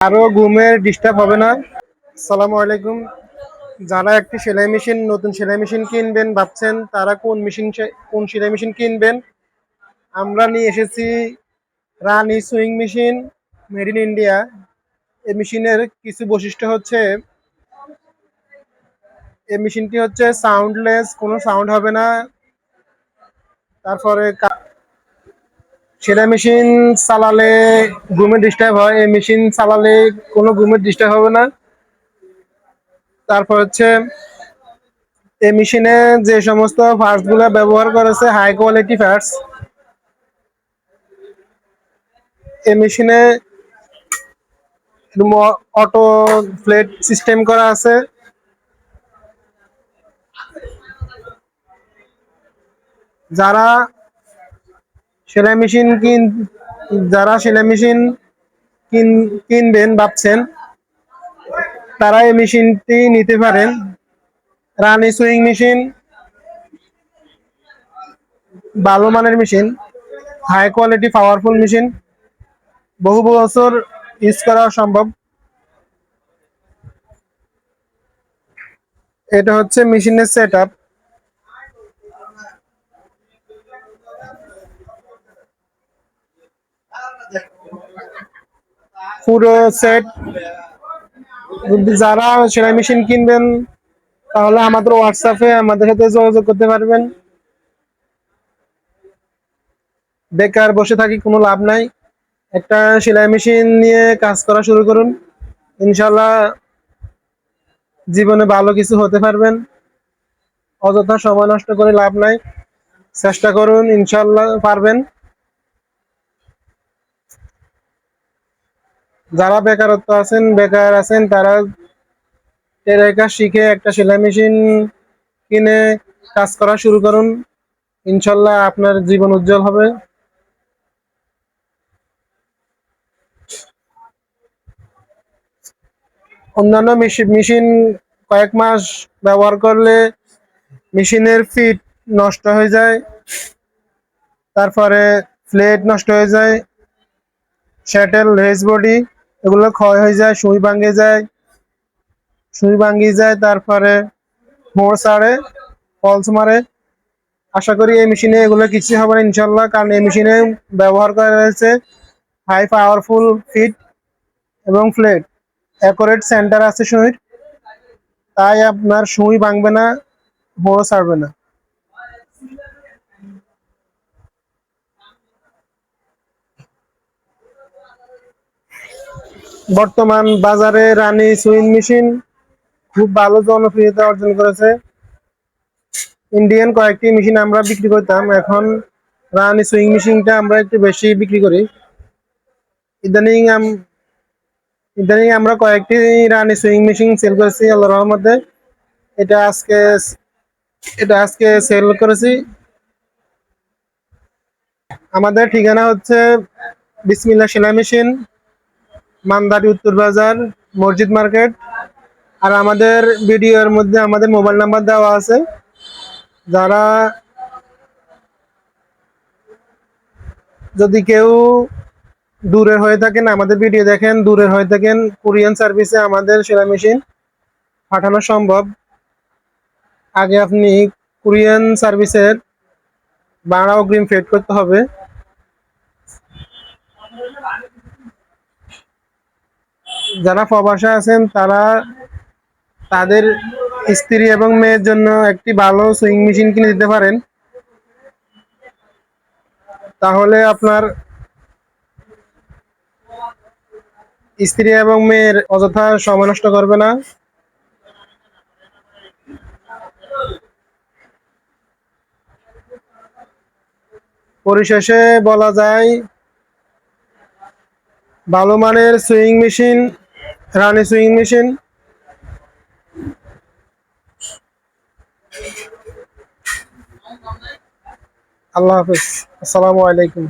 আরো ঘুমের ডিস্টার্ব হবে না। আসসালামু আলাইকুম। যারা একটি সেলাই মেশিন নতুন সেলাই মেশিন কিনবেন ভাবছেন, তারা কোন সেলাই মেশিন কিনবেন, আমরা নিয়ে এসেছি Rani sewing machine, made in India. এই মেশিনের কিছু বৈশিষ্ট্য হচ্ছে, এই মেশিনটি হচ্ছে সাউন্ডলেস, কোনো সাউন্ড হবে না। তারপরে সেলাই মেশিন চালালে ঘুমের ডিস্টার্ব হয়, এই মেশিন চালালে কোনো ঘুমের ডিস্টার্ব হবে না। তারপর হচ্ছে এই মেশিনে যে সমস্ত পার্টস গুলো ব্যবহার করেছে হাই কোয়ালিটি পার্টস। এই মেশিনে অটো প্লেট সিস্টেম করা আছে। যারা সেলাই মেশিন কিন যারা সেলাই মেশিন কিনবেন ভাবছেন, তারা এই মেশিনটি নিতে পারেন। রানী সুইং মেশিন ভালো মানের machine, high quality powerful machine, বহু বছর ইউজ করা সম্ভব। এটা হচ্ছে মেশিনের সেট আপ। পুরো সেট, যারা সেলাই মেশিন কিনবেন তাহলে আমাদের হোয়াটসঅ্যাপে আমাদের সাথে যোগাযোগ করতে পারবেন। বেকার বসে থাকি কোনো লাভ নাই, একটা সেলাই মেশিন নিয়ে কাজ করা শুরু করুন। ইনশাল্লাহ জীবনে ভালো কিছু হতে পারবেন। অযথা সময় নষ্ট করে লাভ নাই, চেষ্টা করুন, ইনশাল্লাহ পারবেন। যারা বেকার আছেন তারা টেলার কাজ শিখে একটা সেলাই মেশিন কিনে কাজ করা শুরু করুন। ইনশাল্লাহ আপনার জীবন উজ্জ্বল হবে। অন্যান্য মেশিন কয়েক মাস ব্যবহার করলে মেশিনের ফিট নষ্ট হয়ে যায়, তারপরে প্লেট নষ্ট হয়ে যায়, শ্যাটেল রেস বডি এগুলো ক্ষয় হয়ে যায়, সুই ভাঙ্গি যায়, তারপরে মোড় ছাড়ে, ফলস মারে। আশা করি এই মেশিনে এগুলো কিছু হবে না ইনশাল্লাহ, কারণ এই মেশিনে ব্যবহার করা হয়েছে হাই পাওয়ারফুল ফিট এবং প্লেট, অ্যাকুরেট সেন্টার আছে সুইর, তাই আপনার সুই ভাঙবে না, মোড়ও ছাড়বে না। বর্তমান বাজারে রানী সুইং মেশিন খুব ভালো জনপ্রিয়তা অর্জন করেছে। ইন্ডিয়ান কয়েকটি মেশিন আমরা বিক্রি করতাম, এখন রানী সুইং মেশিনটা আমরা একটু বেশি বিক্রি করি। ইদানিং ইদানিং আমরা কয়েকটি রানী সুইং মেশিন সেল করেছি আল্লাহর রহমতে। এটা আজকে এটা আজকে সেল করেছি। আমাদের ঠিকানা হচ্ছে বিসমিল্লাহ সেলাই মেশিন, মান্দারি উত্তর বাজার, মসজিদ মার্কেট। আর আমাদের ভিডিওর মধ্যে আমাদের মোবাইল নাম্বার দেওয়া আছে। যারা যদি কেউ দূরের হয়ে থাকেন, আমাদের ভিডিও দেখেন, দূরের হয়ে থাকেন, কোরিয়ান সার্ভিসে আমাদের সেলাই মেশিন পাঠানো সম্ভব। আগে আপনি কোরিয়ান সার্ভিসের ভাড়া অগ্রিম পেড করতে হবে। যারা প্রবাসে আছেন তারা তাদের স্ত্রী এবং মেয়ের জন্য একটি ভালো সুইং মেশিন কিনে দিতে পারেন, তাহলে আপনার স্ত্রী এবং মেয়ের অযথা সময় নষ্ট করবে না। পরিশেষে বলা যায়, ভালো মানের সুইং মেশিন, রানী সুইং মেশিন। আল্লাহ হাফিজ, আসসালামু আলাইকুম।